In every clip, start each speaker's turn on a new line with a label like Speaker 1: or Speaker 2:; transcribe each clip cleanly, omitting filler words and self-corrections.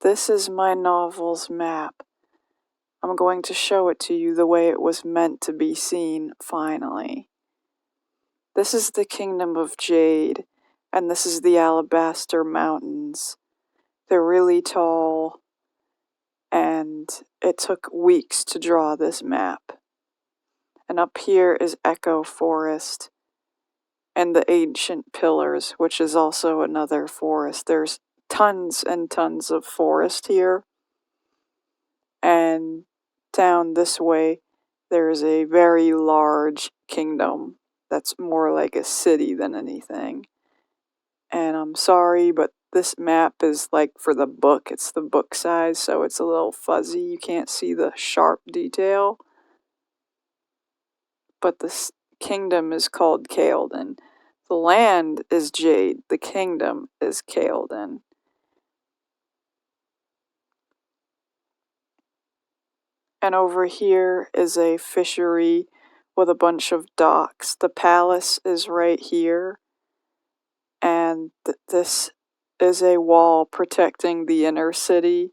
Speaker 1: This is my novel's map. I'm going to show it to you the way it was meant to be seen, finally. This is the Kingdom of Jade, and this is the Alabaster Mountains. They're really tall, and it took weeks to draw this map. And up here is Echo Forest, and the Ancient Pillars, which is also another forest. There's tons and tons of forest here. And down this way, there's a very large kingdom that's more like a city than anything. And I'm sorry, but this map is like for the book. It's the book size, so it's a little fuzzy. You can't see the sharp detail. But this kingdom is called Kael'din. The land is Jade. The kingdom is Kael'din. And over here is a fishery with a bunch of docks. The palace is right here. And this is a wall protecting the inner city,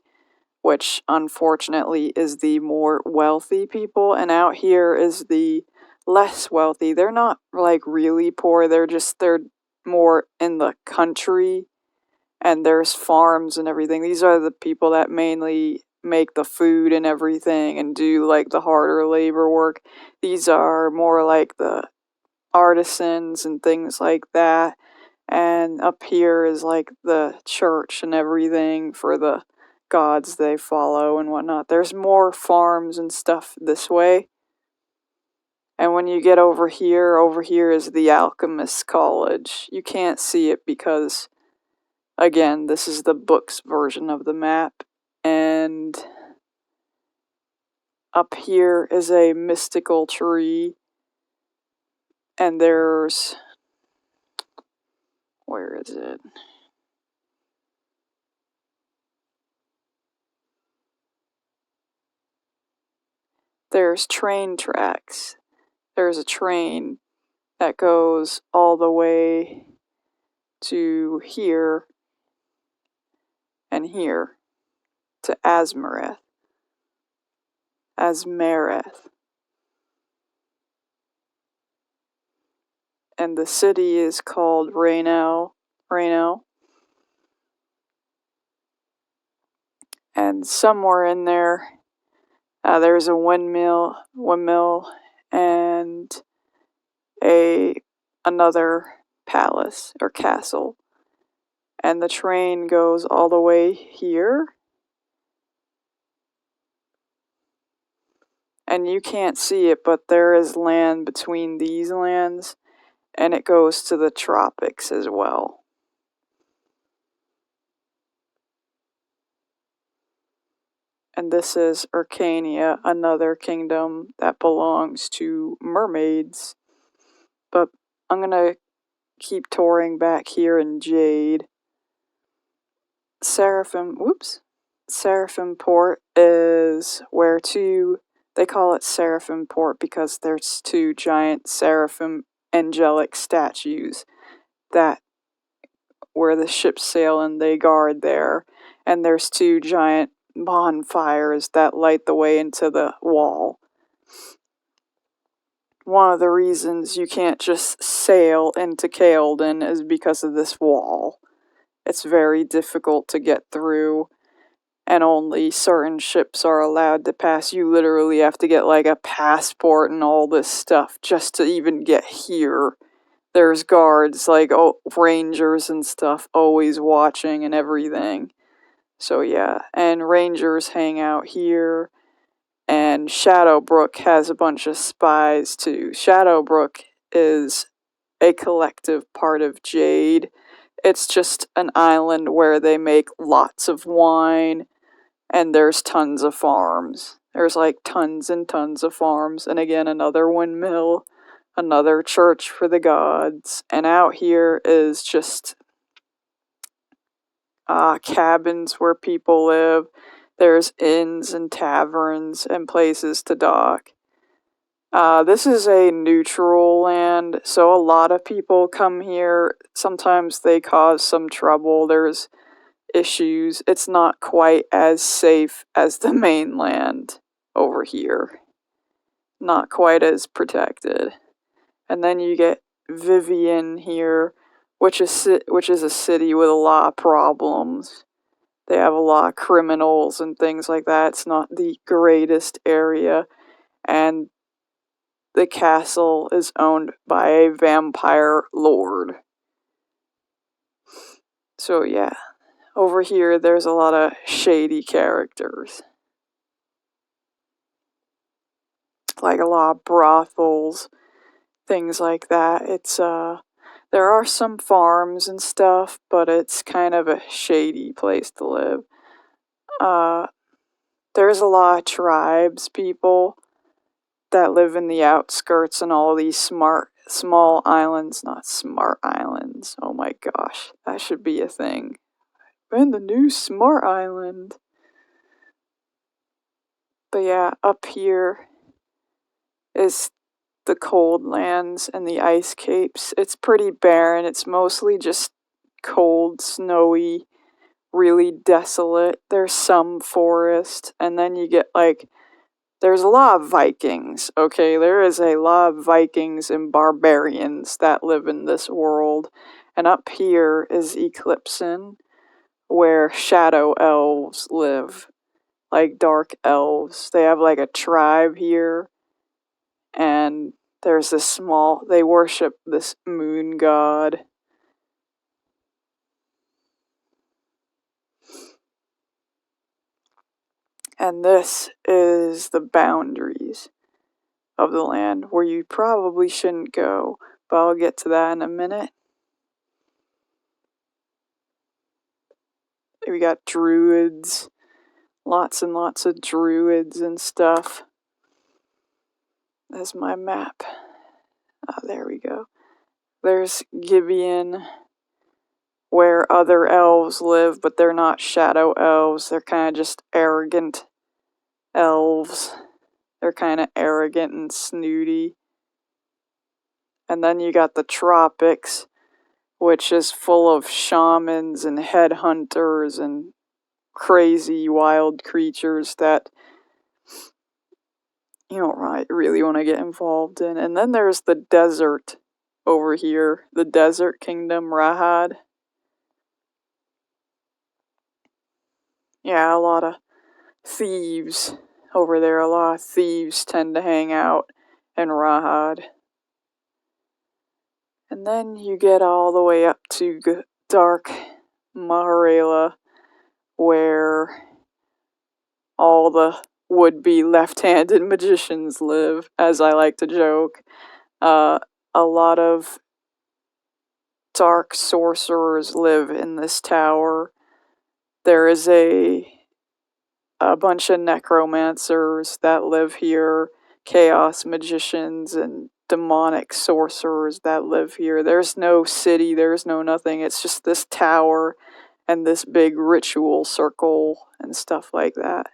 Speaker 1: which unfortunately is the more wealthy people. And out here is the less wealthy. They're not like really poor, they're more in the country. And there's farms and everything. These are the people that mainly make the food and everything and do like the harder labor work. These are more like the artisans and things like that. And up here is like the church and everything for the gods they follow and whatnot. There's more farms and stuff this way. And when you get over here is the Alchemist College. You can't see it because, again, this is the book's version of the map. And up here is a mystical tree. And there's... where is it? There's train tracks. There's a train that goes all the way to here and here to Azmareth. And the city is called Reno. And somewhere in there, there's a windmill, and another palace or castle. And the train goes all the way here. And you can't see it, but there is land between these lands, and it goes to the tropics as well. And this is Urkania, another kingdom that belongs to mermaids. But I'm going to keep touring back here in Jade. Seraphim Port is where they call it Seraphim Port because there's two giant seraphim angelic statues where the ships sail and they guard there. And there's two giant bonfires that light the way into the wall. One of the reasons you can't just sail into Kael'din is because of this wall. It's very difficult to get through, and only certain ships are allowed to pass. You literally have to get like a passport and all this stuff just to even get here. There's guards, like rangers and stuff, always watching and everything. So yeah, and rangers hang out here, and Shadowbrook has a bunch of spies too. Shadowbrook is a collective part of Jade. It's just an island where they make lots of wine, and there's tons of farms. There's like tons and tons of farms, and again, another windmill, another church for the gods, and out here is just cabins where people live. There's inns and taverns and places to dock. This is a neutral land, so a lot of people come here. Sometimes they cause some trouble. issues. It's not quite as safe as the mainland over here. Not quite as protected. And then you get Vivian here, which is a city with a lot of problems. They have a lot of criminals and things like that. It's not the greatest area, and the castle is owned by a vampire lord. So yeah, over here there's a lot of shady characters. Like a lot of brothels, things like that. It's there are some farms and stuff, but it's kind of a shady place to live. There's a lot of tribes people that live in the outskirts and all these small islands, not smart islands. Oh my gosh, that should be a thing. And the new smart island. But yeah, up here is the cold lands and the ice capes. It's pretty barren. It's mostly just cold, snowy, really desolate. There's some forest, and then you get like there's a lot of Vikings, okay? There is a lot of Vikings and barbarians that live in this world. And up here is Eclipson, where shadow elves live. Like dark elves. They have like a tribe here. And there's this they worship this moon god. And this is the boundaries of the land where you probably shouldn't go, but I'll get to that in a minute. We got druids, lots and lots of druids and stuff. That's my map. Ah, there we go. There's Gibeon, where other elves live, but they're not shadow elves. They're kind of just arrogant elves. They're kind of arrogant and snooty. And then you got the tropics, which is full of shamans and headhunters and crazy wild creatures that you don't really want to get involved in. And then there's the desert over here, the desert kingdom, Rahad. Yeah, a lot of thieves over there. A lot of thieves tend to hang out in Rahad. And then you get all the way up to Dark Maharela, where all the would-be left-handed magicians live, as I like to joke. A lot of dark sorcerers live in this tower. There is a bunch of necromancers that live here, chaos magicians, and demonic sorcerers that live here. There's no city, there's no nothing. It's just this tower and this big ritual circle and stuff like that.